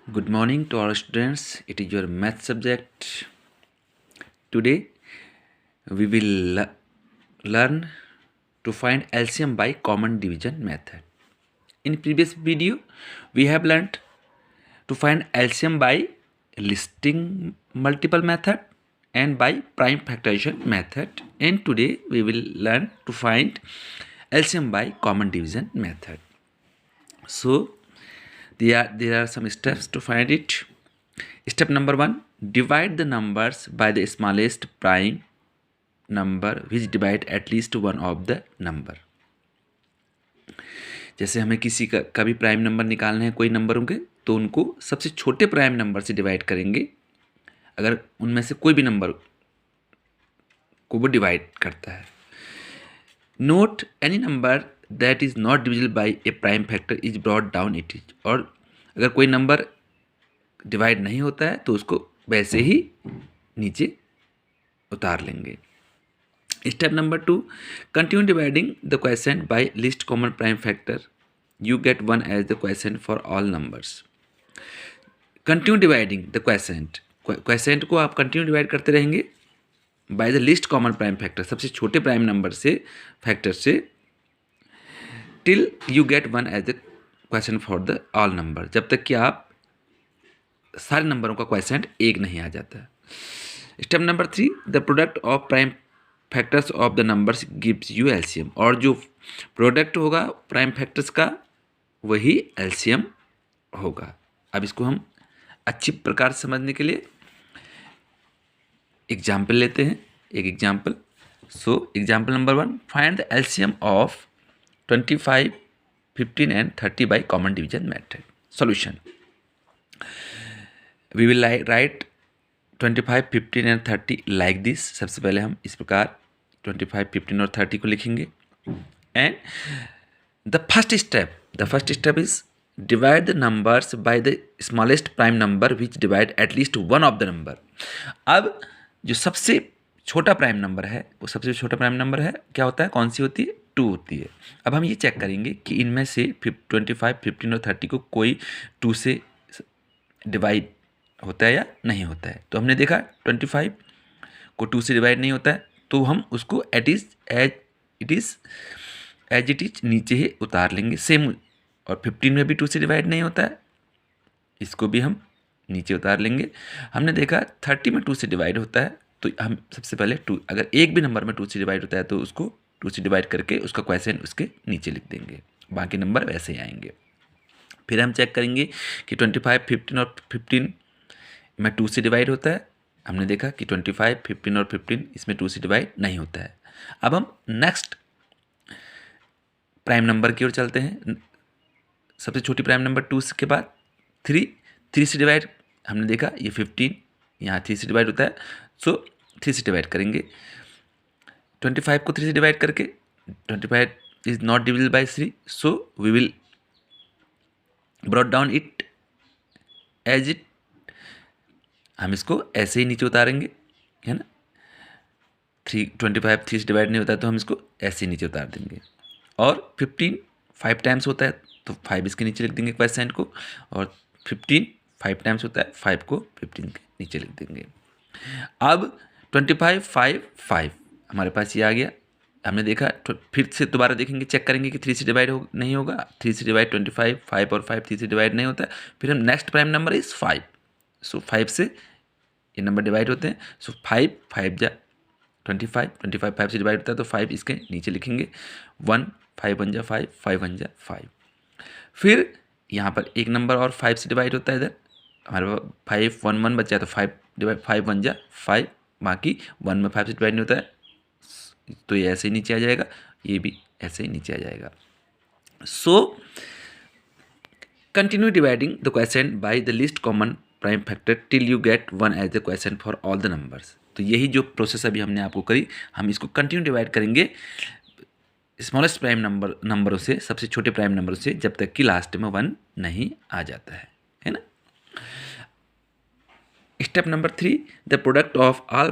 Good morning to all students. It is your math subject. Today we will learn to find LCM by common division method. In previous video we have learned to find LCM by listing multiple method and by prime factorization method, and today we will learn to find LCM by common division method. So there are some steps to find it. Step number 1, divide the numbers by the smallest prime number which divide at least one of the number. जैसे हमें किसी का भी prime number निकालना है कोई नंबरों के, तो उनको सबसे छोटे प्राइम नंबर से डिवाइड करेंगे अगर उनमें से कोई भी नंबर को वो डिवाइड करता है. Note any number that is not divisible bye A prime factor is brought down it is. और अगर कोई नंबर डिवाइड नहीं होता है तो उसको वैसे ही नीचे उतार लेंगे. Step number 2, continue dividing the quotient by least common prime factor. You get 1 as the quotient for all numbers. Continue dividing the quotient को आप कंटिन्यू डिवाइड करते रहेंगे by the least common prime factor, सबसे छोटे prime number से factor से, till you get 1 as the quotient for the all number, जब तक कि आप सारे नंबरों का क्वोशिएंट 1 नहीं आ जाता. Step number 3, the product of prime factors of the numbers gives you LCM. और जो प्रोडक्ट होगा प्राइम फैक्टर्स का वही एलसीएम होगा. अब इसको हम अच्छी प्रकार से समझने के लिए एग्जाम्पल लेते हैं. एक example. So example number 1, find the LCM of 25, 15 and 30 by common division method. Solution. We will write 25, 15 and 30 like this. सबसे पहले हम इस प्रकार 25, 15 और 30 को लिखेंगे. And the first step is divide the numbers by the smallest prime number which divide at least one of the number. अब जो सबसे छोटा प्राइम नंबर है वो सबसे छोटा प्राइम नंबर है क्या होता है, कौन सी होती है, 2 होती है. अब हम ये चेक करेंगे कि इनमें से 25, 15 और 30 को कोई 2 से डिवाइड होता है या नहीं होता है. तो हमने देखा 25 को 2 से डिवाइड नहीं होता है, तो हम उसको एज इट इज नीचे ही उतार लेंगे. सेम. और 15 में भी 2 से डिवाइड नहीं होता है, इसको भी हम नीचे उतार लेंगे. हमने देखा 30 में 2 से डिवाइड होता है, तो हम सबसे पहले 2, अगर एक भी नंबर में 2 से डिवाइड होता है तो उसको 2 से डिवाइड करके उसका क्वोशिएंट उसके नीचे लिख देंगे, बाकी नंबर वैसे ही आएंगे. फिर हम चेक करेंगे कि 25, 15 और 15 में 2 से डिवाइड होता है. हमने देखा कि 25, 15 और 15 इसमें 2 से डिवाइड नहीं होता है. अब हम नेक्स्ट प्राइम नंबर की ओर चलते हैं. सबसे छोटी प्राइम नंबर 2 के बाद 3 से डिवाइड. हमने देखा ये 15 यहाँ 3 से डिवाइड होता है, सो 3 से डिवाइड करेंगे. 25 को 3 से डिवाइड करके 25 is not divisible by 3, so we will brought down it as it. हम इसको ऐसे ही नीचे उतारेंगे, है ना. 25 3 से डिवाइड नहीं होता है तो हम इसको ऐसे ही नीचे उतार देंगे. और 15 5 टाइम्स होता है तो 5 इसके नीचे लिख देंगे क्वोशिएंट को, और 15 5 टाइम्स होता है 5 को 15 के नीचे लिख देंगे. अब 25, 5, 5 हमारे पास ये आ गया. हमने देखा, फिर से दोबारा देखेंगे, चेक करेंगे कि 3 से डिवाइड नहीं होगा. 3 से डिवाइड 25, 5 और 5 3 से डिवाइड नहीं होता है. फिर हम नेक्स्ट प्राइम नंबर इज 5. सो 5 से ये नंबर डिवाइड होते हैं. सो 5 5 जा 25, 25 5 से डिवाइड होता है तो 5 इसके नीचे लिखेंगे. 1 5 1 जा 5, 5 1 जा 5. फिर यहाँ पर एक नंबर और 5 से डिवाइड होता है. इधर हमारे पास 5 1 1 बचा तो 5 1 जा 5, बाकी 1 में 5 से डिवाइड नहीं होता है तो ये ऐसे ही नीचे आ जाएगा, ये भी ऐसे ही नीचे आ जाएगा. So continue dividing the quotient by the least common prime factor till you get 1 as the quotient for all the numbers. तो यही जो प्रोसेस अभी हमने आपको करी, हम इसको कंटिन्यू डिवाइड करेंगे स्मॉलेस्ट प्राइम नंबरों से, सबसे छोटे प्राइम नंबरों से, जब तक कि लास्ट में 1 नहीं आ जाता है ना. Step number 3, the product of all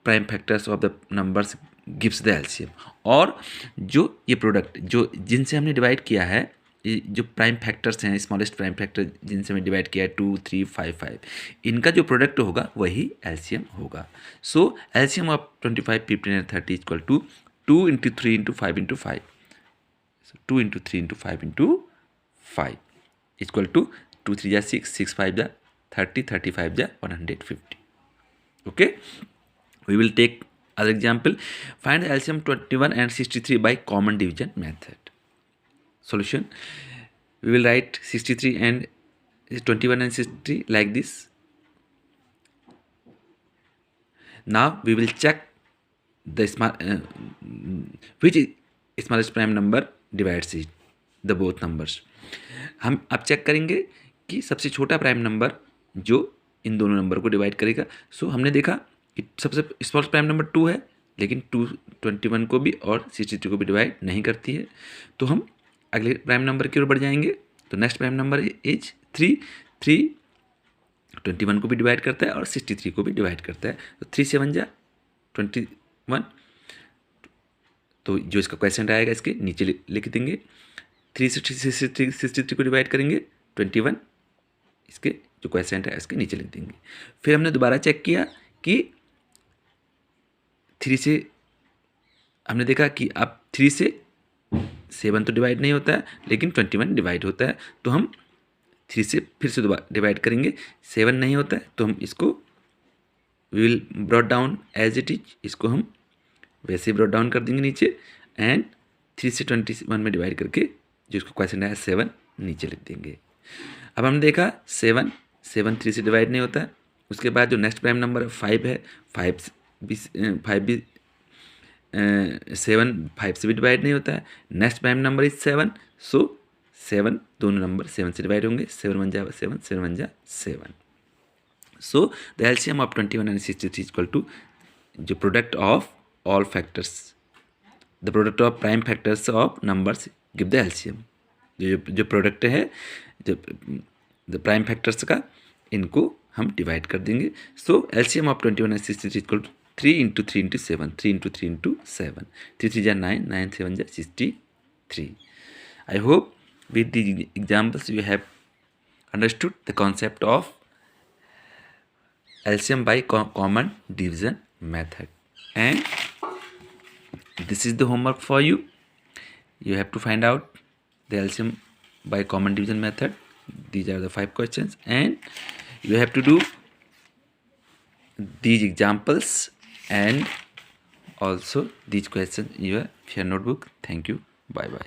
prime factors of the numbers gives the LCM. और जो ये प्रोडक्ट जो जिनसे हमने डिवाइड किया है ये जो प्राइम फैक्टर्स हैं, स्मॉलेस्ट प्राइम फैक्टर जिनसे मैं डिवाइड किया है 2, 3, 5, 5, इनका जो प्रोडक्ट होगा वही एलसीएम होगा। So LCM of 25, 15 and 30 equal to 2 into 3 into 5 into 5, 2 into 3 into 5 into 5 equal to 2 3 जा 6, 6 5 जा 30, 35 जा 150. Okay, we will take other example. Find the LCM 21 and 63 by common division method. Solution: we will write 63 and 21 and 63 like this. Now we will check the which smallest prime number divides it, the both numbers. हम अब check करेंगे कि सबसे छोटा prime number जो इन दोनों number को divide करेगा। सो हमने देखा कि सबसे स्मॉल प्राइम नंबर 2 है, लेकिन 2 21 को भी और 63 को भी डिवाइड नहीं करती है। तो हम अगले प्राइम नंबर की ओर बढ़ जाएंगे। तो नेक्स्ट प्राइम नंबर इज 3, 3 21 को भी डिवाइड करता है और 63 को भी डिवाइड करता है। तो 3 7 जा 21, तो जो इसका क्वेश्चन आएगा इसके नीचे लिख देंगे। 3 से 63 को डिवाइड करेंगे 21, इसके जो क्वेश्चन है इसके नीचे लिख देंगे। फिर हमने दोबारा चेक किया कि 3 से हमने देखा कि अब 3 से 7 तो डिवाइड नहीं होता है, लेकिन 21 डिवाइड होता है। तो हम 3 से फिर से दोबारा डिवाइड करेंगे, 7 नहीं होता है, तो हम इसको we will brought down as it is, इसको हम वैसे ब्रॉट डाउन कर देंगे नीचे, एंड 3 से 21 में डिवाइड करके जो इसको क्वेश्चन है 7 नीचे लिख देंगे। अब हमने देखा 7 3 से डिवाइड नहीं होता है। उसके बाद जो नेक्स्ट प्राइम नंबर 5 है, 5 भी 7 5 से भी डिवाइड नहीं होता है। नेक्स्ट प्राइम नंबर इज 7, सो 7 दोनों नंबर 7 से डिवाइड होंगे। 7 1 जा 7, 7 1 जा 7। So the LCM of 21 and 63 equal to जो product of all factors, the product of prime factors of numbers give the LCM. जो प्रोडक्ट है द प्राइम फैक्टर्स का, इनको हम डिवाइड कर देंगे। So LCM of 21 and 63 equal to 3 into 3 into 7, 3 into 3 into 7, 3 3 जा 9, 9 7 जा 63. I hope with these examples you have understood the concept of LCM by common division method, and this is the homework for you. You have to find out the LCM by common division method. These are the 5 questions, and you have to do these examples and also these questions in your notebook. Thank you. Bye bye.